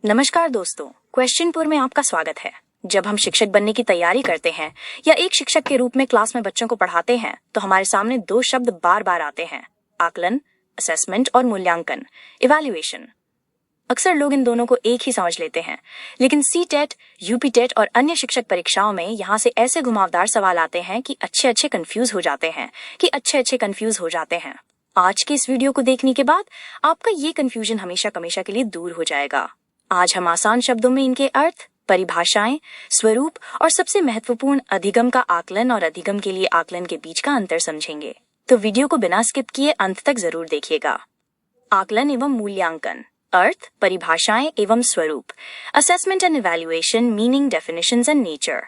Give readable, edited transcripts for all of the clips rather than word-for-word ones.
नमस्कार दोस्तों, क्वेश्चनपुर में आपका स्वागत है। जब हम शिक्षक बनने की तैयारी करते हैं या एक शिक्षक के रूप में क्लास में बच्चों को पढ़ाते हैं तो हमारे सामने दो शब्द बार बार आते हैं, आकलन, असेसमेंट और मूल्यांकन, इवैल्यूएशन। अक्सर लोग इन दोनों को एक ही समझ लेते हैं, लेकिन सीटेट, यूपीटेट और अन्य शिक्षक परीक्षाओं में यहाँ से ऐसे घुमावदार सवाल आते हैं कि अच्छे कंफ्यूज हो जाते हैं। आज के इस वीडियो को देखने के बाद आपका ये कंफ्यूजन हमेशा हमेशा के लिए दूर हो जाएगा। आज हम आसान शब्दों में इनके अर्थ, परिभाषाएं, स्वरूप और सबसे महत्वपूर्ण अधिगम का आकलन और अधिगम के लिए आकलन के बीच का अंतर समझेंगे। तो वीडियो को बिना स्किप किए अंत तक जरूर देखिएगा। आकलन एवं मूल्यांकन, अर्थ, परिभाषाएं एवं स्वरूप, assessment and evaluation, meaning, definitions and nature.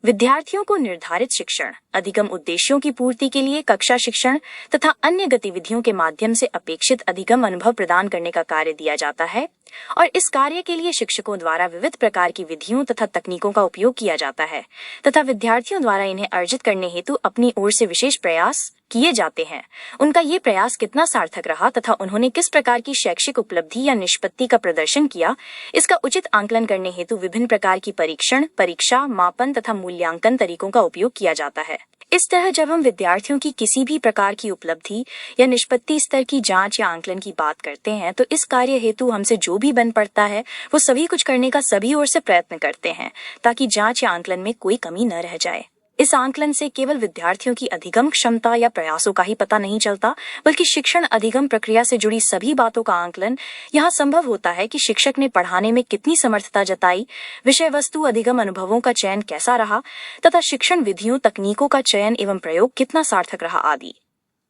विद्यार्थियों को निर्धारित शिक्षण, अधिगम उद्देश्यों की पूर्ति के लिए कक्षा शिक्षण तथा अन्य गतिविधियों के माध्यम से अपेक्षित अधिगम अनुभव प्रदान करने का कार्य दिया जाता है और इस कार्य के लिए शिक्षकों द्वारा विविध प्रकार की विधियों तथा तकनीकों का उपयोग किया जाता है तथा विद्यार्थियों द्वारा इन्हें अर्जित करने हेतु अपनी ओर से विशेष प्रयास किए जाते हैं। उनका ये प्रयास कितना सार्थक रहा तथा उन्होंने किस प्रकार की शैक्षिक उपलब्धि या निष्पत्ति का प्रदर्शन किया, इसका उचित आंकलन करने हेतु विभिन्न प्रकार की परीक्षण, परीक्षा, मापन तथा मूल्यांकन तरीकों का उपयोग किया जाता है। इस तरह जब हम विद्यार्थियों की किसी भी प्रकार की उपलब्धि या निष्पत्ति स्तर की जांच या आंकलन की बात करते हैं तो इस कार्य हेतु हमसे जो भी बन पड़ता है वो सभी कुछ करने का सभी ओर से प्रयत्न करते हैं ताकि जांच या आंकलन में कोई कमी न रह जाए। इस आंकलन से केवल विद्यार्थियों की अधिगम क्षमता या प्रयासों का ही पता नहीं चलता, बल्कि शिक्षण अधिगम प्रक्रिया से जुड़ी सभी बातों का आंकलन यहाँ संभव होता है कि शिक्षक ने पढ़ाने में कितनी समर्थता जताई, विषय वस्तु अधिगम अनुभवों का चयन कैसा रहा तथा शिक्षण विधियों, तकनीकों का चयन एवं प्रयोग कितना सार्थक रहा आदि।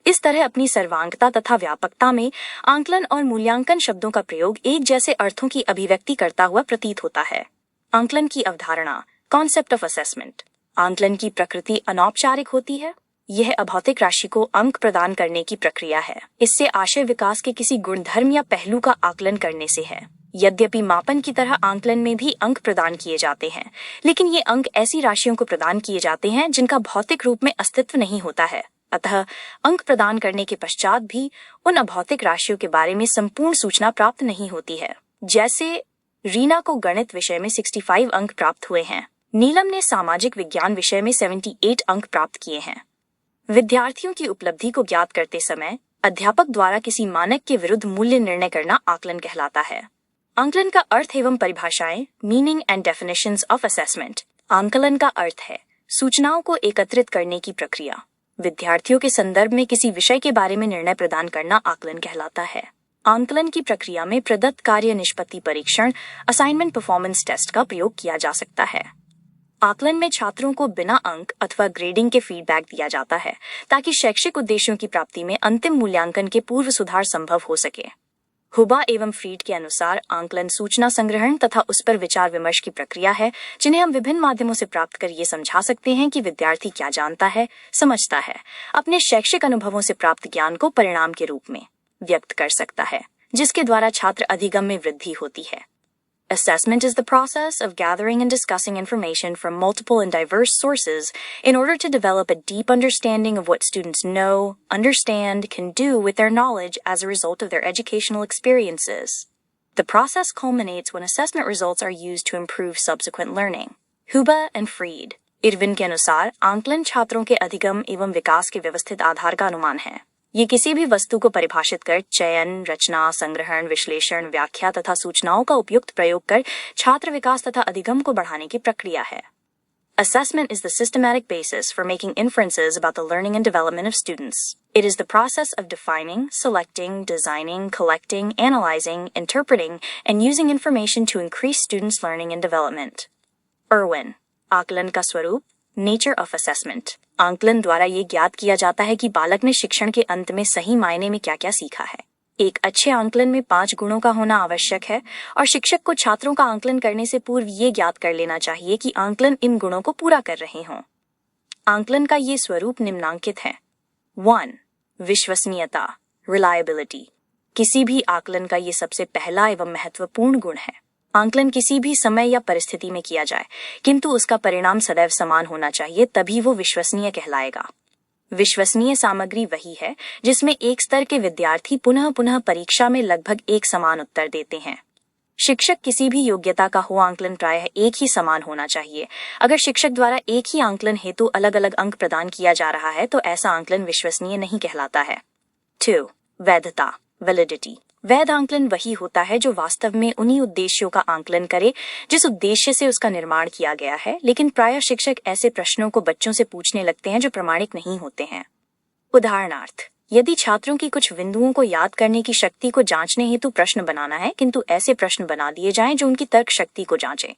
इस तरह अपनी सर्वांगता तथा व्यापकता में आंकलन और मूल्यांकन शब्दों का प्रयोग एक जैसे अर्थों की अभिव्यक्ति करता हुआ प्रतीत होता है। आंकलन की अवधारणा, कॉन्सेप्ट ऑफ असेसमेंट। आंकलन की प्रकृति अनौपचारिक होती है। यह अभौतिक राशि को अंक प्रदान करने की प्रक्रिया है। इससे आशय विकास के किसी गुणधर्म या पहलू का आकलन करने से है। यद्यपि मापन की तरह आंकलन में भी अंक प्रदान किए जाते हैं, लेकिन ये अंक ऐसी राशियों को प्रदान किए जाते हैं जिनका भौतिक रूप में अस्तित्व नहीं होता है। अतः अंक प्रदान करने के पश्चात भी उन अभौतिक राशियों के बारे में संपूर्ण सूचना प्राप्त नहीं होती है। जैसे रीना को गणित विषय में 65 अंक प्राप्त हुए हैं, नीलम ने सामाजिक विज्ञान विषय में 78 अंक प्राप्त किए हैं। विद्यार्थियों की उपलब्धि को ज्ञात करते समय अध्यापक द्वारा किसी मानक के विरुद्ध मूल्य निर्णय करना आकलन कहलाता है। आकलन का अर्थ एवं परिभाषाएं, meaning and definitions of assessment. आकलन का अर्थ है सूचनाओं को एकत्रित करने की प्रक्रिया। विद्यार्थियों के संदर्भ में किसी विषय के बारे में निर्णय प्रदान करना आकलन कहलाता है। आकलन की प्रक्रिया में प्रदत्त कार्य निष्पत्ति परीक्षण, असाइनमेंट परफॉर्मेंस टेस्ट का प्रयोग किया जा सकता है। आकलन में छात्रों को बिना अंक अथवा ग्रेडिंग के फीडबैक दिया जाता है ताकि शैक्षिक उद्देश्यों की प्राप्ति में अंतिम मूल्यांकन के पूर्व सुधार संभव हो सके। हुबा एवं फ्रीड के अनुसार आकलन सूचना संग्रहण तथा उस पर विचार विमर्श की प्रक्रिया है, जिन्हें हम विभिन्न माध्यमों से प्राप्त कर ये समझा सकते हैं कि विद्यार्थी क्या जानता है, समझता है, अपने शैक्षिक अनुभवों से प्राप्त ज्ञान को परिणाम के रूप में व्यक्त कर सकता है, जिसके द्वारा छात्र अधिगम में वृद्धि होती है। Assessment is the process of gathering and discussing information from multiple and diverse sources in order to develop a deep understanding of what students know, understand, can do with their knowledge as a result of their educational experiences. The process culminates when assessment results are used to improve subsequent learning. Huba and Fried. Irwin के अनुसार आकलन छात्रों के अधिगम एवं विकास के व्यवस्थित आधार का अनुमान है। ये किसी भी वस्तु को परिभाषित कर चयन, रचना, संग्रहण, विश्लेषण, व्याख्या तथा सूचनाओं का उपयुक्त प्रयोग कर छात्र विकास तथा अधिगम को बढ़ाने की प्रक्रिया है। Assessment is the systematic basis for making inferences about the learning and development of students. It is the process of defining, selecting, designing, collecting, analyzing, interpreting, and using information to increase students' learning and development. Irwin, आकलन का स्वरूप, nature of assessment. आकलन द्वारा ये ज्ञात किया जाता है कि बालक ने शिक्षण के अंत में सही मायने में क्या क्या सीखा है। एक अच्छे आकलन में 5 गुणों का होना आवश्यक है और शिक्षक को छात्रों का आकलन करने से पूर्व ये ज्ञात कर लेना चाहिए कि आकलन इन गुणों को पूरा कर रहे हों। आकलन का ये स्वरूप निम्नांकित है। 1. विश्वसनीयता, रिलायबिलिटी। किसी भी आकलन का ये सबसे पहला एवं महत्वपूर्ण गुण है। आकलन किसी भी समय या परिस्थिति में किया जाए, किंतु उसका परिणाम सदैव समान होना चाहिए, तभी वो विश्वसनीय कहलाएगा। विश्वसनीय सामग्री वही है जिसमें एक स्तर के विद्यार्थी पुनः पुनः परीक्षा में लगभग एक समान उत्तर देते हैं। शिक्षक किसी भी योग्यता का हो, आंकलन प्रायः एक ही समान होना चाहिए। अगर शिक्षक द्वारा एक ही आंकलन हेतु अलग अलग अंक प्रदान किया जा रहा है तो ऐसा आंकलन विश्वसनीय नहीं कहलाता है। 2. वैधता, वैलिडिटी। वैध आंकलन वही होता है जो वास्तव में उन्हीं उद्देश्यों का आंकलन करे जिस उद्देश्य से उसका निर्माण किया गया है, लेकिन प्रायः शिक्षक ऐसे प्रश्नों को बच्चों से पूछने लगते हैं जो प्रामाणिक नहीं होते हैं। उदाहरणार्थ, यदि छात्रों की कुछ बिंदुओं को याद करने की शक्ति को जांचने हेतु प्रश्न बनाना है, किंतु ऐसे प्रश्न बना दिए जाएं जो उनकी तर्क शक्ति को जांचें।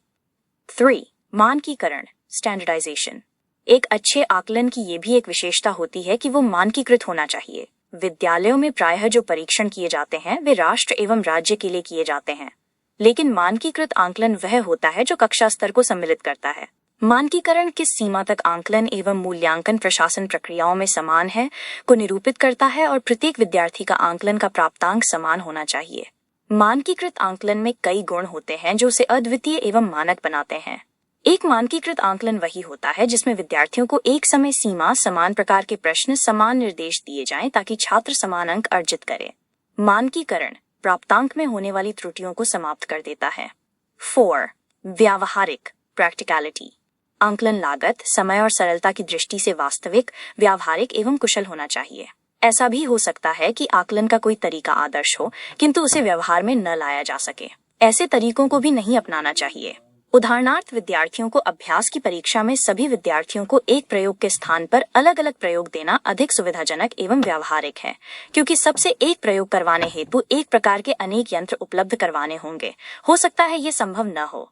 3. मानकीकरण, स्टैंडर्डाइजेशन। एक अच्छे आकलन की ये भी एक विशेषता होती है कि वो मानकीकृत होना चाहिए। विद्यालयों में प्रायः जो परीक्षण किए जाते हैं वे राष्ट्र एवं राज्य के लिए किए जाते हैं, लेकिन मानकीकृत आंकलन वह होता है जो कक्षा स्तर को सम्मिलित करता है। मानकीकरण किस सीमा तक आंकलन एवं मूल्यांकन प्रशासन प्रक्रियाओं में समान है को निरूपित करता है और प्रत्येक विद्यार्थी का आंकलन का प्राप्तांक समान होना चाहिए। मानकीकृत आंकलन में कई गुण होते हैं जो उसे अद्वितीय एवं मानक बनाते हैं। एक मानकीकृत आंकलन वही होता है जिसमें विद्यार्थियों को एक समय सीमा, समान प्रकार के प्रश्न, समान निर्देश दिए जाएं ताकि छात्र समान अंक अर्जित करे। मानकीकरण प्राप्तांक में होने वाली त्रुटियों को समाप्त कर देता है। 4. व्यावहारिक, प्रैक्टिकलिटी। आंकलन लागत, समय और सरलता की दृष्टि से वास्तविक, व्यावहारिक एवं कुशल होना चाहिए। ऐसा भी हो सकता है कि आकलन का कोई तरीका आदर्श हो किंतु उसे व्यवहार में न लाया जा सके। ऐसे तरीकों को भी नहीं अपनाना चाहिए। उदाहरणार्थ, विद्यार्थियों को अभ्यास की परीक्षा में सभी विद्यार्थियों को एक प्रयोग के स्थान पर अलग अलग प्रयोग देना अधिक सुविधाजनक एवं व्यावहारिक है, क्योंकि सबसे एक प्रयोग करवाने हेतु एक प्रकार के अनेक यंत्र उपलब्ध करवाने होंगे। हो सकता है ये संभव न हो।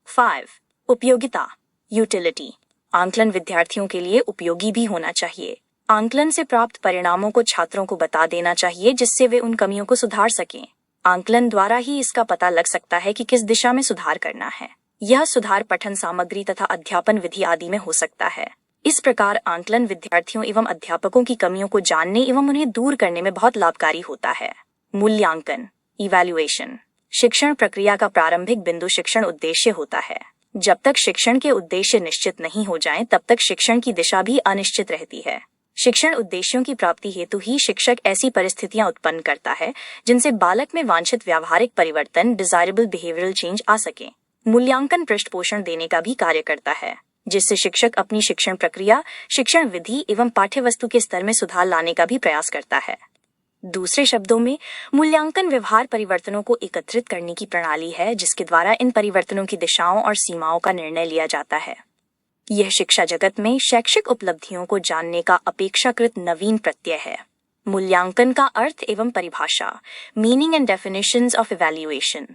5. उपयोगिता, यूटिलिटी। आंकलन विद्यार्थियों के लिए उपयोगी भी होना चाहिए। आंकलन से प्राप्त परिणामों को छात्रों को बता देना चाहिए जिससे वे उन कमियों को सुधार सकें। आंकलन द्वारा ही इसका पता लग सकता है कि किस दिशा में सुधार करना है। यह सुधार पठन सामग्री तथा अध्यापन विधि आदि में हो सकता है। इस प्रकार आंकलन विद्यार्थियों एवं अध्यापकों की कमियों को जानने एवं उन्हें दूर करने में बहुत लाभकारी होता है। मूल्यांकन, इवैल्यूएशन। शिक्षण प्रक्रिया का प्रारंभिक बिंदु शिक्षण उद्देश्य होता है। जब तक शिक्षण के उद्देश्य निश्चित नहीं हो जाएं, तब तक शिक्षण की दिशा भी अनिश्चित रहती है। शिक्षण उद्देश्यों की प्राप्ति हेतु ही शिक्षक ऐसी परिस्थितियां उत्पन्न करता है जिनसे बालक में वांछित व्यावहारिक परिवर्तन, डिजायरेबल बिहेवियरल चेंज आ सके। मूल्यांकन पृष्ठपोषण देने का भी कार्य करता है, जिससे शिक्षक अपनी शिक्षण प्रक्रिया, शिक्षण विधि एवं पाठ्यवस्तु के स्तर में सुधार लाने का भी प्रयास करता है। दूसरे शब्दों में, मूल्यांकन व्यवहार परिवर्तनों को एकत्रित करने की प्रणाली है जिसके द्वारा इन परिवर्तनों की दिशाओं और सीमाओं का निर्णय लिया जाता है। यह शिक्षा जगत में शैक्षिक उपलब्धियों को जानने का अपेक्षाकृत नवीन प्रत्यय है। मूल्यांकन का अर्थ एवं परिभाषा, meaning and definitions of evaluation.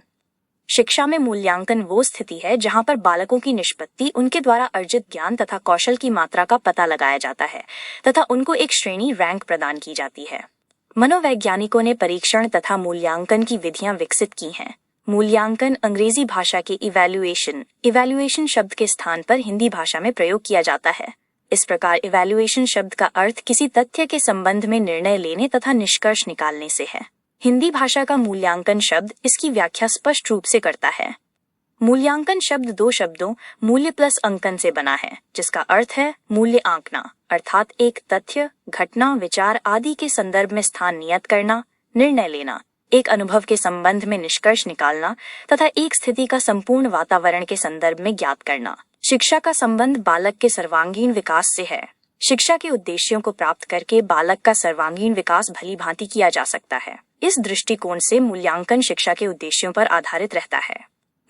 शिक्षा में मूल्यांकन वो स्थिति है जहां पर बालकों की निष्पत्ति, उनके द्वारा अर्जित ज्ञान तथा कौशल की मात्रा का पता लगाया जाता है तथा उनको एक श्रेणी, रैंक प्रदान की जाती है। मनोवैज्ञानिकों ने परीक्षण तथा मूल्यांकन की विधियां विकसित की हैं। मूल्यांकन अंग्रेजी भाषा के इवैल्यूएशन शब्द के स्थान पर हिंदी भाषा में प्रयोग किया जाता है। इस प्रकार इवैल्यूएशन शब्द का अर्थ किसी तथ्य के संबंध में निर्णय लेने तथा निष्कर्ष निकालने से है। हिंदी भाषा का मूल्यांकन शब्द इसकी व्याख्या स्पष्ट रूप से करता है। मूल्यांकन शब्द दो शब्दों मूल्य प्लस अंकन से बना है, जिसका अर्थ है मूल्य आंकना, अर्थात एक तथ्य, घटना, विचार आदि के संदर्भ में स्थान नियत करना, निर्णय लेना, एक अनुभव के संबंध में निष्कर्ष निकालना तथा एक स्थिति का संपूर्ण वातावरण के संदर्भ में ज्ञात करना। शिक्षा का संबंध बालक के सर्वांगीण विकास से है। शिक्षा के उद्देश्यों को प्राप्त करके बालक का सर्वांगीण विकास भली भांति किया जा सकता है। इस दृष्टिकोण से मूल्यांकन शिक्षा के उद्देश्यों पर आधारित रहता है।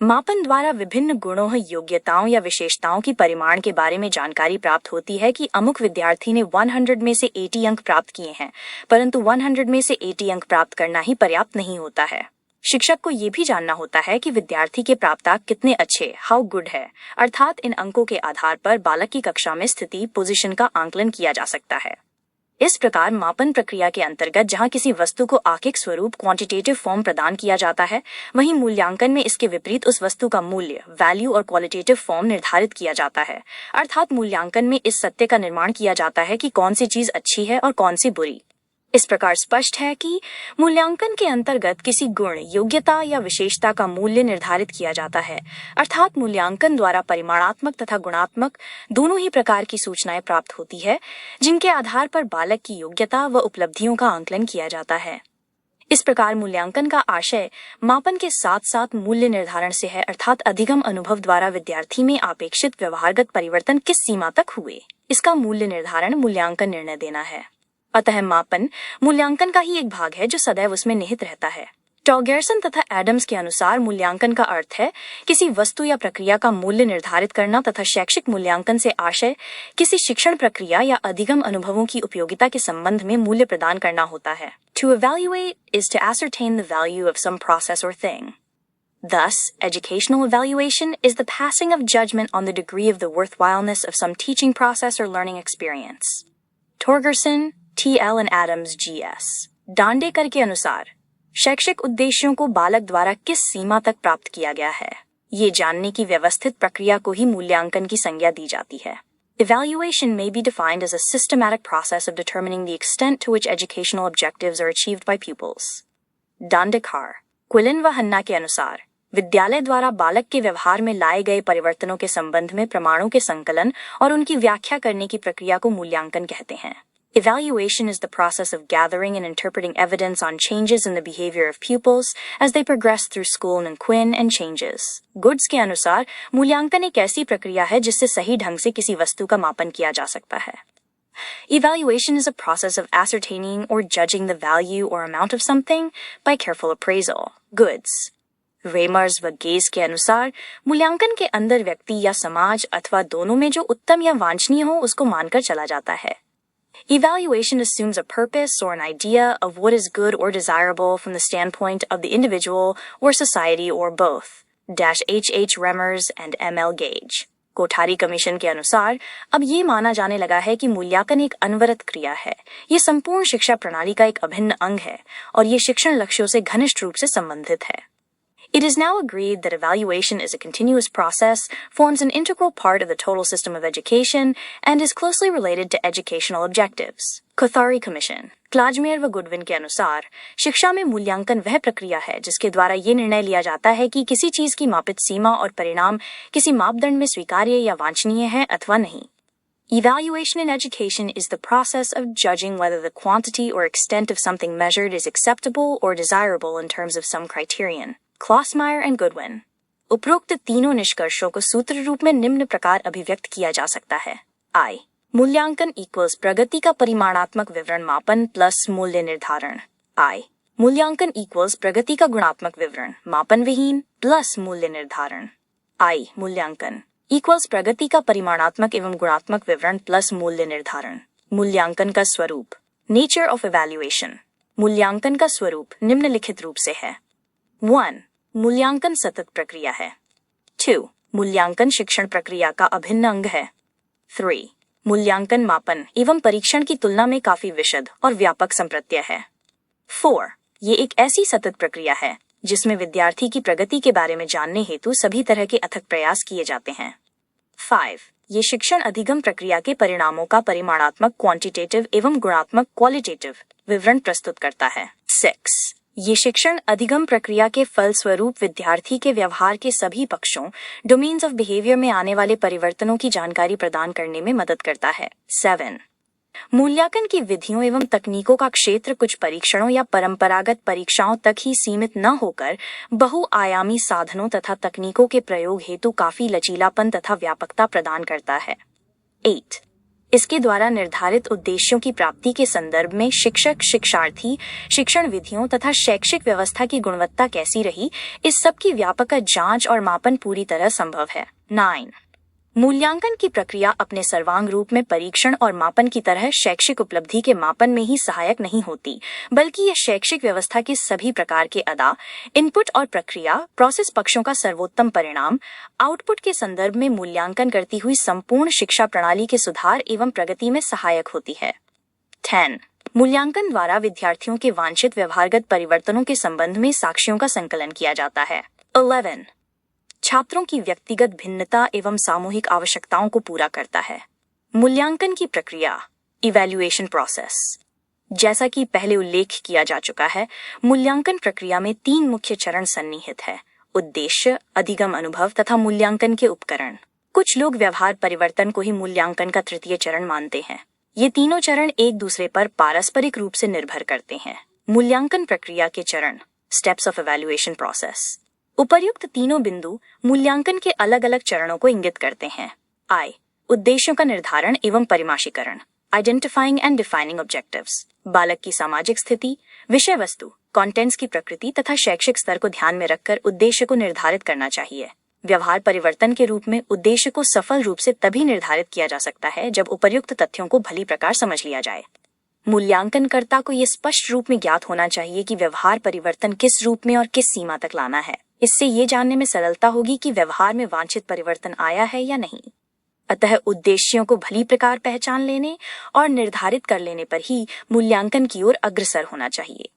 मापन द्वारा विभिन्न गुणों, योग्यताओं या विशेषताओं की परिमाण के बारे में जानकारी प्राप्त होती है कि अमुक विद्यार्थी ने 100 में से 80 अंक प्राप्त किए हैं, परंतु 100 में से 80 अंक प्राप्त करना ही पर्याप्त नहीं होता है। शिक्षक को ये भी जानना होता है कि विद्यार्थी के प्राप्तांक कितने अच्छे, हाउ गुड है, अर्थात इन अंकों के आधार पर बालक की कक्षा में स्थिति, पोजीशन का आंकलन किया जा सकता है। इस प्रकार मापन प्रक्रिया के अंतर्गत जहां किसी वस्तु को आंकिक स्वरूप, क्वांटिटेटिव फॉर्म प्रदान किया जाता है, वहीं मूल्यांकन में इसके विपरीत उस वस्तु का मूल्य, वैल्यू और क्वालिटेटिव फॉर्म निर्धारित किया जाता है। अर्थात मूल्यांकन में इस सत्य का निर्माण किया जाता है कि कौन सी चीज अच्छी है और कौन सी बुरी। इस प्रकार स्पष्ट है कि मूल्यांकन के अंतर्गत किसी गुण, योग्यता या विशेषता का मूल्य निर्धारित किया जाता है। अर्थात मूल्यांकन द्वारा परिमाणात्मक तथा गुणात्मक दोनों ही प्रकार की सूचनाएं प्राप्त होती है, जिनके आधार पर बालक की योग्यता व उपलब्धियों का आंकलन किया जाता है। इस प्रकार मूल्यांकन का आशय मापन के साथ साथ मूल्य निर्धारण से है, अर्थात अधिगम अनुभव द्वारा विद्यार्थी में अपेक्षित व्यवहारगत परिवर्तन किस सीमा तक हुए, इसका मूल्य निर्धारण मूल्यांकन निर्णय देना है। अतः मापन मूल्यांकन का ही एक भाग है जो सदैव उसमें निहित रहता है। टॉगेरसन तथा एडम्स के अनुसार मूल्यांकन का अर्थ है किसी वस्तु या प्रक्रिया का मूल्य निर्धारित करना तथा शैक्षिक मूल्यांकन से आशय किसी शिक्षण प्रक्रिया या अधिगम अनुभवों की उपयोगिता के संबंध में मूल्य प्रदान करना होता है। To evaluate is to ascertain the value of some process or thing. Thus, educational evaluation is the passing of judgment on the degree of the worthwhileness of some teaching process or learning experience. Torgerson, T.L. and Adams, G.S. Dandekar के अनुसार शैक्षिक उद्देश्यों को बालक द्वारा किस सीमा तक प्राप्त किया गया है, ये जानने की व्यवस्थित प्रक्रिया को ही मूल्यांकन की संज्ञा दी जाती है। Evaluation may be defined as a systematic process of determining the extent to which educational objectives are achieved by pupils. Dandekar, qilin व हन्ना के अनुसार विद्यालय द्वारा बालक के व्यवहार में लाए गए परिवर्तनों के संबंध में प्रमाणों के संकलन और उनकी व्याख्या करने की प्रक्रिया को मूल्यांकन कहते हैं। Evaluation is the process of gathering and interpreting evidence on changes in the behavior of pupils as they progress through school and Quinn and changes. Goods के अनुसार मूल्यांकन एक ऐसी प्रक्रिया है जिससे सही ढंग से किसी वस्तु का मापन किया जा सकता है। Evaluation is a process of ascertaining or judging the value or amount of something by careful appraisal. Goods. रेमर्स व गेज के अनुसार मूल्यांकन के अंदर व्यक्ति या समाज अथवा दोनों में जो उत्तम या वांछनीय हो उसको मानकर चला जाता है। Evaluation assumes a purpose or an idea of what is good or desirable from the standpoint of the individual or society or both. H. Remers and M.L. Gage. Kothari commission के अनुसार अब ये माना जाने लगा है कि मूल्यांकन एक अनवरत क्रिया है। ये संपूर्ण शिक्षा प्रणाली का एक अभिन्न अंग है और ये शिक्षण लक्ष्यों से घनिष्ठ रूप से संबंधित है। It is now agreed that evaluation is a continuous process, forms an integral part of the total system of education, and is closely related to educational objectives. Kothari commission, Klausmeier व गुडविन के अनुसार शिक्षा में मूल्यांकन वह प्रक्रिया है जिसके द्वारा ये निर्णय लिया जाता है कि किसी चीज की मापित सीमा और परिणाम किसी मापदंड में स्वीकार्य या वांछनीय है अथवा नहीं। Evaluation in education is the process of judging whether the quantity or extent of something measured is acceptable or desirable in terms of some criterion. Klausmeier and Goodwin. उपरोक्त तीनों निष्कर्षों को सूत्र रूप में निम्न प्रकार अभिव्यक्त किया जा सकता है। I. मूल्यांकन इक्वल्स प्रगति का परिमाणात्मक विवरण मापन प्लस मूल्य निर्धारण। I. मूल्यांकन इक्वल्स प्रगति का गुणात्मक विवरण मापन विहीन प्लस मूल्य निर्धारण। I. मूल्यांकन इक्वल्स प्रगति का परिमाणात्मक एवं गुणात्मक विवरण प्लस मूल्य निर्धारण। मूल्यांकन का स्वरूप। Nature of evaluation. मूल्यांकन का स्वरूप निम्नलिखित रूप से है। 1. मूल्यांकन सतत प्रक्रिया है। 2. मूल्यांकन शिक्षण प्रक्रिया का अभिन्न अंग है। 3. मूल्यांकन मापन एवं परीक्षण की तुलना में काफी विशद और व्यापक संप्रत्यय है। 4. ये एक ऐसी सतत प्रक्रिया है जिसमें विद्यार्थी की प्रगति के बारे में जानने हेतु सभी तरह के अथक प्रयास किए जाते हैं। 5. ये शिक्षण अधिगम प्रक्रिया के परिणामों का परिमाणात्मक क्वांटिटेटिव एवं गुणात्मक क्वालिटेटिव विवरण प्रस्तुत करता है। 6. ये शिक्षण अधिगम प्रक्रिया के फलस्वरूप विद्यार्थी के व्यवहार के सभी पक्षों डोमेन्स ऑफ बिहेवियर में आने वाले परिवर्तनों की जानकारी प्रदान करने में मदद करता है। 7. मूल्यांकन की विधियों एवं तकनीकों का क्षेत्र कुछ परीक्षणों या परंपरागत परीक्षाओं तक ही सीमित न होकर बहुआयामी साधनों तथा तकनीकों के प्रयोग हेतु काफी लचीलापन तथा व्यापकता प्रदान करता है। 8. इसके द्वारा निर्धारित उद्देश्यों की प्राप्ति के संदर्भ में शिक्षक, शिक्षार्थी, शिक्षण विधियों तथा शैक्षिक व्यवस्था की गुणवत्ता कैसी रही, इस सब की व्यापक जांच और मापन पूरी तरह संभव है। 9. मूल्यांकन की प्रक्रिया अपने सर्वांग रूप में परीक्षण और मापन की तरह शैक्षिक उपलब्धि के मापन में ही सहायक नहीं होती, बल्कि यह शैक्षिक व्यवस्था के सभी प्रकार के अदा, इनपुट और प्रक्रिया, प्रोसेस पक्षों का सर्वोत्तम परिणाम, आउटपुट के संदर्भ में मूल्यांकन करती हुई संपूर्ण शिक्षा प्रणाली के सुधार एवं प्रगति में सहायक होती है। 10. मूल्यांकन द्वारा विद्यार्थियों के वांछित व्यवहारगत परिवर्तनों के संबंध में साक्ष्यों का संकलन किया जाता है। 11. छात्रों की व्यक्तिगत भिन्नता एवं सामूहिक आवश्यकताओं को पूरा करता है। मूल्यांकन की प्रक्रिया, इवैल्यूएशन प्रोसेस। जैसा कि पहले उल्लेख किया जा चुका है, मूल्यांकन प्रक्रिया में 3 मुख्य चरण सन्निहित है: उद्देश्य, अधिगम अनुभव तथा मूल्यांकन के उपकरण। कुछ लोग व्यवहार परिवर्तन को ही मूल्यांकन का तृतीय चरण मानते हैं। ये तीनों चरण एक दूसरे पर पारस्परिक रूप से निर्भर करते हैं। मूल्यांकन प्रक्रिया के चरण, स्टेप्स ऑफ इवैल्यूएशन प्रोसेस। उपर्युक्त तीनों बिंदु मूल्यांकन के अलग अलग चरणों को इंगित करते हैं। I. उद्देश्यों का निर्धारण एवं परिमाशीकरण, आइडेंटिफाइंग एंड डिफाइनिंग ऑब्जेक्टिव्स। बालक की सामाजिक स्थिति, विषय वस्तु, कंटेंट्स की प्रकृति तथा शैक्षिक स्तर को ध्यान में रखकर उद्देश्य को निर्धारित करना चाहिए। व्यवहार परिवर्तन के रूप में उद्देश्य को सफल रूप से तभी निर्धारित किया जा सकता है जब उपर्युक्त तथ्यों को भली प्रकार समझ लिया जाए। मूल्यांकनकर्ता को यह स्पष्ट रूप में ज्ञात होना चाहिए कि व्यवहार परिवर्तन किस रूप में और किस सीमा तक लाना है। इससे ये जानने में सरलता होगी कि व्यवहार में वांछित परिवर्तन आया है या नहीं। अतः उद्देश्यों को भली प्रकार पहचान लेने और निर्धारित कर लेने पर ही मूल्यांकन की ओर अग्रसर होना चाहिए।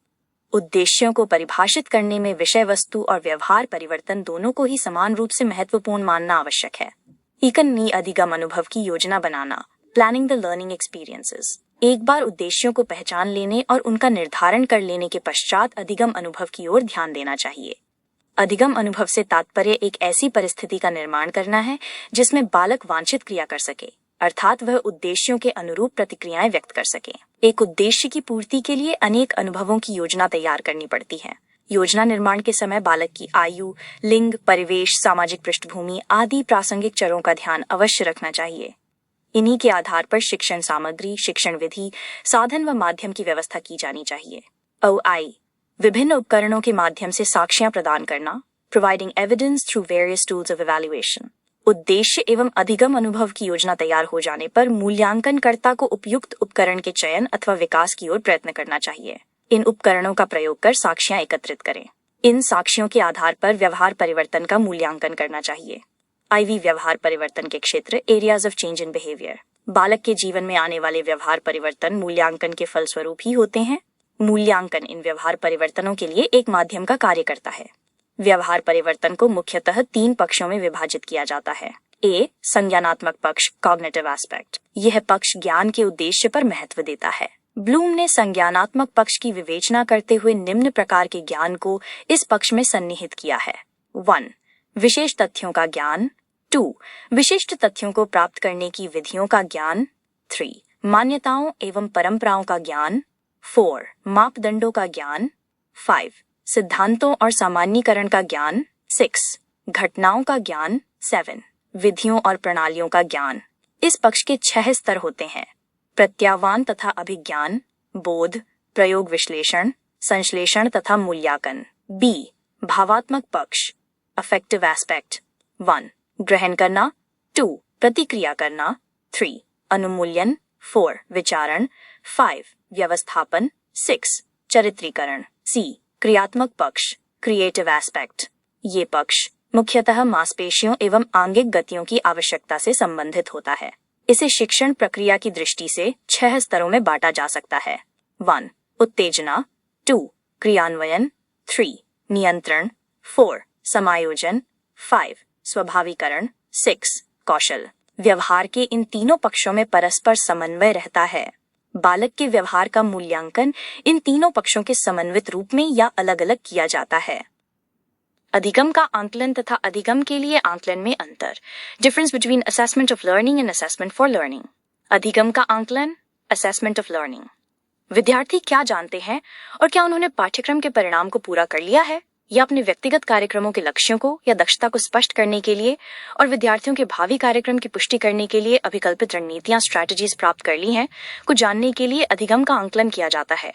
उद्देश्यों को परिभाषित करने में विषय वस्तु और व्यवहार परिवर्तन दोनों को ही समान रूप से महत्वपूर्ण मानना आवश्यक है। इकन्नी अधिगम अनुभव की योजना बनाना, प्लानिंग द लर्निंग एक्सपीरियंसेस। एक बार उद्देश्यों को पहचान लेने और उनका निर्धारण कर लेने के पश्चात अधिगम अनुभव की ओर ध्यान देना चाहिए। अधिगम अनुभव से तात्पर्य एक ऐसी परिस्थिति का निर्माण करना है जिसमें बालक वांछित क्रिया कर सके, अर्थात वह उद्देश्यों के अनुरूप प्रतिक्रियाएं व्यक्त कर सके। एक उद्देश्य की पूर्ति के लिए अनेक अनुभवों की योजना तैयार करनी पड़ती है। योजना निर्माण के समय बालक की आयु, लिंग, परिवेश, सामाजिक पृष्ठभूमि आदि प्रासंगिक चरों का ध्यान अवश्य रखना चाहिए। इन्हीं के आधार पर शिक्षण सामग्री, शिक्षण विधि, साधन व माध्यम की व्यवस्था की जानी चाहिए। OI. विभिन्न उपकरणों के माध्यम से साक्ष्यां प्रदान करना, providing evidence through various tools of evaluation. उद्देश्य एवं अधिगम अनुभव की योजना तैयार हो जाने पर मूल्यांकनकर्ता को उपयुक्त उपकरण के चयन अथवा विकास की ओर प्रयत्न करना चाहिए। इन उपकरणों का प्रयोग कर साक्ष्यां एकत्रित करें। इन साक्ष्यों के आधार पर व्यवहार परिवर्तन का मूल्यांकन करना चाहिए। IV. व्यवहार परिवर्तन के क्षेत्र, areas of change in behaviour. बालक के जीवन में आने वाले व्यवहार परिवर्तन मूल्यांकन के फलस्वरूप ही होते हैं। मूल्यांकन इन व्यवहार परिवर्तनों के लिए एक माध्यम का कार्य करता है। व्यवहार परिवर्तन को मुख्यतः 3 पक्षों में विभाजित किया जाता है। A. संज्ञानात्मक पक्ष, कॉग्निटिव एस्पेक्ट। यह पक्ष ज्ञान के उद्देश्य पर महत्व देता है। ब्लूम ने संज्ञानात्मक पक्ष की विवेचना करते हुए निम्न प्रकार के ज्ञान को इस पक्ष में सन्निहित किया है। 1. विशेष तथ्यों का ज्ञान। 2. विशिष्ट तथ्यों को प्राप्त करने की विधियों का ज्ञान। 3. मान्यताओं एवं परंपराओं का ज्ञान। 4. मापदंडों का ज्ञान। 5. सिद्धांतों और सामान्यीकरण का ज्ञान। 6. घटनाओं का ज्ञान। 7. विधियों और प्रणालियों का ज्ञान। इस पक्ष के 6 स्तर होते हैं: प्रत्याह्वान तथा अभिज्ञान, बोध, प्रयोग विश्लेषण, संश्लेषण तथा मूल्यांकन। B. भावात्मक पक्ष, अफेक्टिव एस्पेक्ट। 1. ग्रहण करना। 2. प्रतिक्रिया करना। 3. अनुमूल्यन। 4. विचारण। 5. व्यवस्थापन। 6. चरित्रीकरण। C. क्रियात्मक पक्ष, क्रिएटिव एस्पेक्ट। ये पक्ष मुख्यतः मांसपेशियों एवं आंगिक गतियों की आवश्यकता से संबंधित होता है। इसे शिक्षण प्रक्रिया की दृष्टि से 6 स्तरों में बांटा जा सकता है। 1. उत्तेजना। 2. क्रियान्वयन। 3. नियंत्रण। 4. समायोजन। 5. स्वाभाविकरण। 6. कौशल। व्यवहार के इन तीनों पक्षों में परस्पर समन्वय रहता है। बालक के व्यवहार का मूल्यांकन इन तीनों पक्षों के समन्वित रूप में या अलग अलग किया जाता है। अधिगम का आंकलन तथा अधिगम के लिए आंकलन में अंतर। Difference between assessment of learning and assessment for learning. अधिगम का आंकलन, असेसमेंट ऑफ लर्निंग। विद्यार्थी क्या जानते हैं और क्या उन्होंने पाठ्यक्रम के परिणाम को पूरा कर लिया है, या अपने व्यक्तिगत कार्यक्रमों के लक्ष्यों को या दक्षता को स्पष्ट करने के लिए और विद्यार्थियों के भावी कार्यक्रम की पुष्टि करने के लिए अभिकल्पित रणनीतियां, स्ट्रैटेजीज प्राप्त कर ली हैं, को जानने के लिए अधिगम का आंकलन किया जाता है।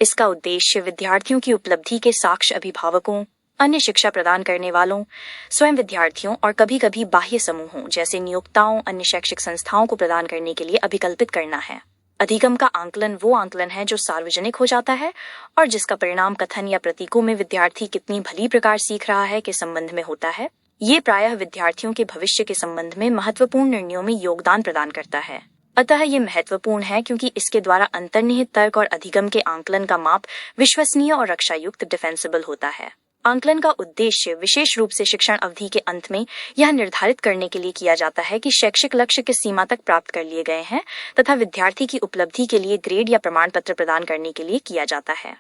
इसका उद्देश्य विद्यार्थियों की उपलब्धि के साक्ष्य अभिभावकों, अन्य शिक्षा प्रदान करने वालों, स्वयं विद्यार्थियों और कभी कभी बाह्य समूहों जैसे नियोक्ताओं, अन्य शैक्षिक संस्थाओं को प्रदान करने के लिए अभिकल्पित करना है। अधिगम का आंकलन वो आंकलन है जो सार्वजनिक हो जाता है और जिसका परिणाम कथन या प्रतीकों में विद्यार्थी कितनी भली प्रकार सीख रहा है के संबंध में होता है। ये प्रायः विद्यार्थियों के भविष्य के संबंध में महत्वपूर्ण निर्णयों में योगदान प्रदान करता है। अतः ये महत्वपूर्ण है क्योंकि इसके द्वारा अंतर्निहित तर्क और अधिगम के आंकलन का माप विश्वसनीय और रक्षायुक्त, डिफेंसिबल होता है। आंकलन का उद्देश्य विशेष रूप से शिक्षण अवधि के अंत में यह निर्धारित करने के लिए किया जाता है कि शैक्षिक लक्ष्य किस सीमा तक प्राप्त कर लिए गए हैं तथा विद्यार्थी की उपलब्धि के लिए ग्रेड या प्रमाण पत्र प्रदान करने के लिए किया जाता है।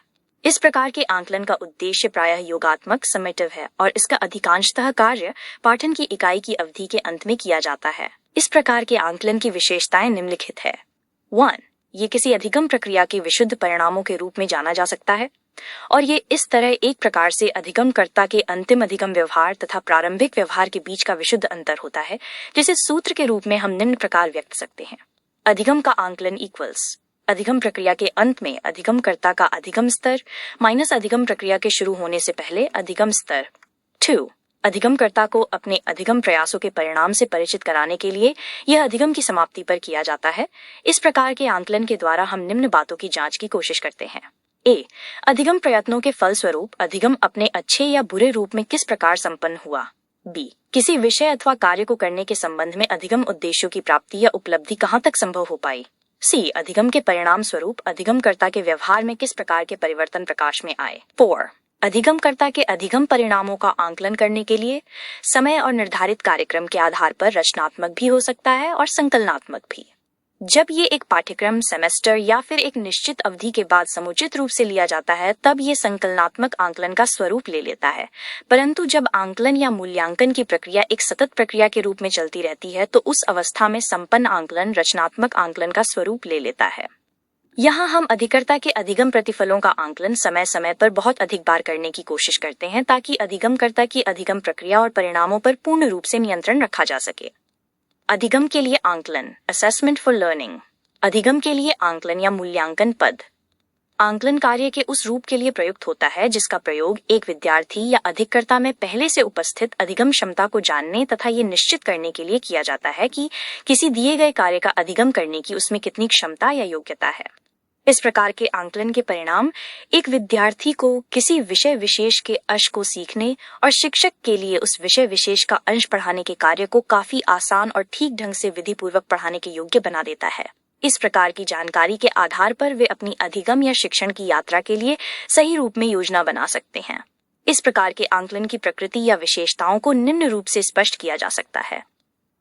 इस प्रकार के आंकलन का उद्देश्य प्रायः योगात्मक, समेटिव है और इसका अधिकांशतः कार्य पाठन की इकाई की अवधि के अंत में किया जाता है। इस प्रकार के आंकलन की विशेषताएं निम्नलिखित है। 1. ये किसी अधिगम प्रक्रिया के विशुद्ध परिणामों के रूप में जाना जा सकता है और ये इस तरह एक प्रकार से अधिगमकर्ता के अंतिम अधिगम व्यवहार तथा प्रारंभिक व्यवहार के बीच का विशुद्ध अंतर होता है, जिसे सूत्र के रूप में हम निम्न प्रकार व्यक्त सकते हैं। अधिगम का आंकलन इक्वल्स अधिगम प्रक्रिया के अंत में अधिगमकर्ता का अधिगम स्तर माइनस अधिगम प्रक्रिया के शुरू होने से पहले अधिगम स्तर। 2. अधिगमकर्ता को अपने अधिगम प्रयासों के परिणाम से परिचित कराने के लिए यह अधिगम की समाप्ति पर किया जाता है। इस प्रकार के आंकलन के द्वारा हम निम्न बातों की जांच की कोशिश करते हैं। ए. अधिगम प्रयत्नों के फलस्वरूप अधिगम अपने अच्छे या बुरे रूप में किस प्रकार संपन्न हुआ। बी. किसी विषय अथवा कार्य को करने के संबंध में अधिगम उद्देश्यों की प्राप्ति या उपलब्धि कहाँ तक संभव हो पाई। सी. अधिगम के परिणाम स्वरूप अधिगमकर्ता के व्यवहार में किस प्रकार के परिवर्तन प्रकाश में आए। 4. अधिगमकर्ता के अधिगम परिणामों का आंकलन करने के लिए समय और निर्धारित कार्यक्रम के आधार पर रचनात्मक भी हो सकता है और संकलनात्मक भी। जब ये एक पाठ्यक्रम, सेमेस्टर या फिर एक निश्चित अवधि के बाद समुचित रूप से लिया जाता है, तब ये संकलनात्मक आंकलन का स्वरूप ले लेता है। परंतु जब आंकलन या मूल्यांकन की प्रक्रिया एक सतत प्रक्रिया के रूप में चलती रहती है, तो उस अवस्था में संपन्न आंकलन रचनात्मक आंकलन का स्वरूप ले लेता है। यहाँ हम अधिकर्ता के अधिगम प्रतिफलों का आंकलन समय समय पर बहुत अधिक बार करने की कोशिश करते हैं, ताकि अधिगमकर्ता की अधिगम प्रक्रिया और परिणामों पर पूर्ण रूप से नियंत्रण रखा जा सके। अधिगम के लिए आंकलन असेसमेंट फॉर लर्निंग। अधिगम के लिए आंकलन या मूल्यांकन पद आंकलन कार्य के उस रूप के लिए प्रयुक्त होता है जिसका प्रयोग एक विद्यार्थी या अधिकर्ता में पहले से उपस्थित अधिगम क्षमता को जानने तथा ये निश्चित करने के लिए किया जाता है कि किसी दिए गए कार्य का अधिगम करने की उसमें कितनी क्षमता या योग्यता है। इस प्रकार के आंकलन के परिणाम एक विद्यार्थी को किसी विषय विशेष के अंश को सीखने और शिक्षक के लिए उस विषय विशेष का अंश पढ़ाने के कार्य को काफी आसान और ठीक ढंग से विधि पूर्वक पढ़ाने के योग्य बना देता है। इस प्रकार की जानकारी के आधार पर वे अपनी अधिगम या शिक्षण की यात्रा के लिए सही रूप में योजना बना सकते हैं। इस प्रकार के आंकलन की प्रकृति या विशेषताओं को निम्न रूप से स्पष्ट किया जा सकता है।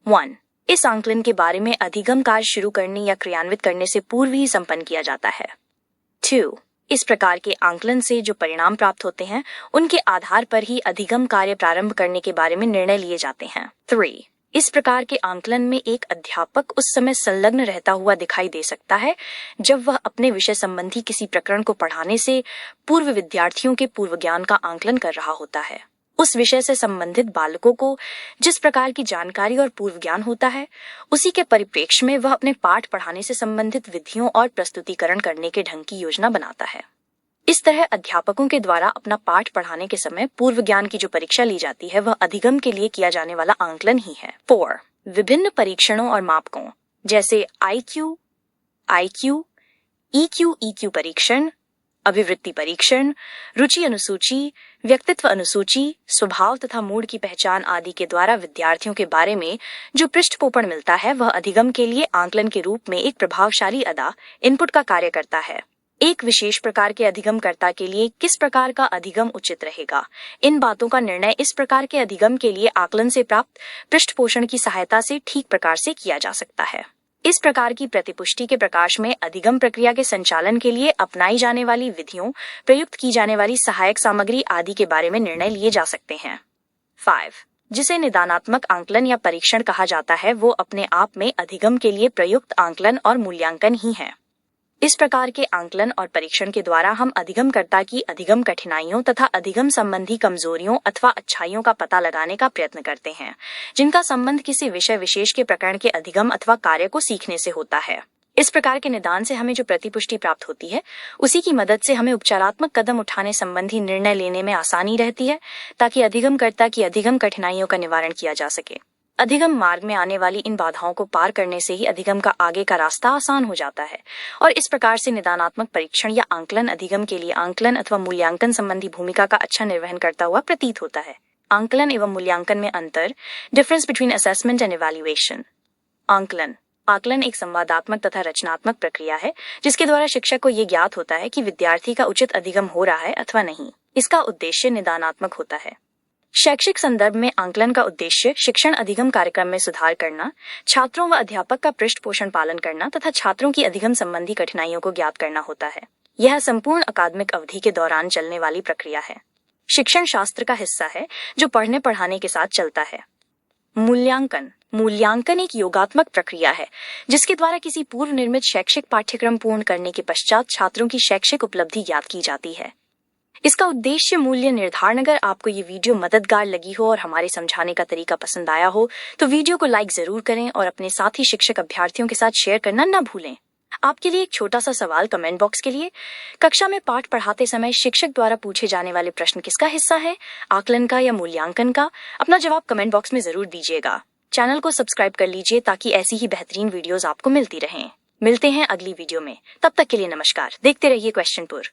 1. इस आंकलन के बारे में अधिगम कार्य शुरू करने या क्रियान्वित करने से पूर्व ही संपन्न किया जाता है। 2. इस प्रकार के आंकलन से जो परिणाम प्राप्त होते हैं, उनके आधार पर ही अधिगम कार्य प्रारंभ करने के बारे में निर्णय लिए जाते हैं। 3. इस प्रकार के आंकलन में एक अध्यापक उस समय संलग्न रहता हुआ दिखाई दे सकता है जब वह अपने विषय संबंधी किसी प्रकरण को पढ़ाने से पूर्व विद्यार्थियों के पूर्व ज्ञान का आंकलन कर रहा होता है। उस विषय से संबंधित बालकों को जिस प्रकार की जानकारी और पूर्व ज्ञान होता है, उसी के परिप्रेक्ष्य में वह अपने पाठ पढ़ाने से संबंधित विधियों और प्रस्तुतिकरण करने के ढंग की योजना बनाता है। इस तरह अध्यापकों के द्वारा अपना पाठ पढ़ाने के समय पूर्व ज्ञान की जो परीक्षा ली जाती है, वह अधिगम के लिए किया जाने वाला आंकलन ही है। 4. विभिन्न परीक्षणों और मापकों जैसे IQ, EQ परीक्षण, अभिवृत्ति परीक्षण, रुचि अनुसूची, व्यक्तित्व अनुसूची, स्वभाव तथा मूड की पहचान आदि के द्वारा विद्यार्थियों के बारे में जो पृष्ठपोषण मिलता है, वह अधिगम के लिए आंकलन के रूप में एक प्रभावशाली अदा इनपुट का कार्य करता है। एक विशेष प्रकार के अधिगमकर्ता के लिए किस प्रकार का अधिगम उचित रहेगा, इन बातों का निर्णय इस प्रकार के अधिगम के लिए आकलन से प्राप्त पृष्ठपोषण की सहायता से ठीक प्रकार से किया जा सकता है। इस प्रकार की प्रतिपुष्टि के प्रकाश में अधिगम प्रक्रिया के संचालन के लिए अपनाई जाने वाली विधियों, प्रयुक्त की जाने वाली सहायक सामग्री आदि के बारे में निर्णय लिए जा सकते हैं। 5. जिसे निदानात्मक आंकलन या परीक्षण कहा जाता है, वो अपने आप में अधिगम के लिए प्रयुक्त आंकलन और मूल्यांकन ही है। इस प्रकार के आंकलन और परीक्षण के द्वारा हम अधिगमकर्ता की अधिगम कठिनाइयों तथा अधिगम संबंधी कमजोरियों अथवा अच्छाइयों का पता लगाने का प्रयत्न करते हैं, जिनका संबंध किसी विषय विशेष के प्रकरण के अधिगम अथवा कार्य को सीखने से होता है। इस प्रकार के निदान से हमें जो प्रतिपुष्टि प्राप्त होती है, उसी की मदद से हमें उपचारात्मक कदम उठाने संबंधी निर्णय लेने में आसानी रहती है, ताकि अधिगमकर्ता की अधिगम कठिनाइयों का निवारण किया जा सके। अधिगम मार्ग में आने वाली इन बाधाओं को पार करने से ही अधिगम का आगे का रास्ता आसान हो जाता है और इस प्रकार से निदानात्मक परीक्षण या आंकलन अधिगम के लिए आंकलन अथवा मूल्यांकन संबंधी भूमिका का अच्छा निर्वहन करता हुआ प्रतीत होता है। आंकलन एवं मूल्यांकन में अंतर, difference between assessment and evaluation. आकलन एक संवादात्मक तथा रचनात्मक प्रक्रिया है जिसके द्वारा शिक्षक को ये ज्ञात होता है कि विद्यार्थी का उचित अधिगम हो रहा है अथवा नहीं। इसका उद्देश्य निदानात्मक होता है। शैक्षिक संदर्भ में आंकलन का उद्देश्य शिक्षण अधिगम कार्यक्रम में सुधार करना, छात्रों व अध्यापक का पृष्ठपोषण पालन करना तथा छात्रों की अधिगम संबंधी कठिनाइयों को ज्ञात करना होता है। यह संपूर्ण अकादमिक अवधि के दौरान चलने वाली प्रक्रिया है। शिक्षण शास्त्र का हिस्सा है जो पढ़ने पढ़ाने के साथ चलता है। मूल्यांकन। मूल्यांकन एक योगात्मक प्रक्रिया है जिसके द्वारा किसी पूर्व निर्मित शैक्षिक पाठ्यक्रम पूर्ण करने के पश्चात छात्रों की शैक्षिक उपलब्धि ज्ञात की जाती है। इसका उद्देश्य मूल्य निर्धारण। अगर आपको ये वीडियो मददगार लगी हो और हमारे समझाने का तरीका पसंद आया हो तो वीडियो को लाइक जरूर करें और अपने साथी शिक्षक अभ्यर्थियों के साथ शेयर करना न भूलें। आपके लिए एक छोटा सा सवाल कमेंट बॉक्स के लिए। कक्षा में पाठ पढ़ाते समय शिक्षक द्वारा पूछे जाने वाले प्रश्न किसका हिस्सा है, आकलन का या मूल्यांकन का? अपना जवाब कमेंट बॉक्स में जरूर दीजिएगा। चैनल को सब्सक्राइब कर लीजिए ताकि ऐसी ही बेहतरीन वीडियोस आपको मिलती रहें। मिलते हैं अगली वीडियो में, तब तक के लिए नमस्कार। देखते रहिए क्वेश्चनपुर।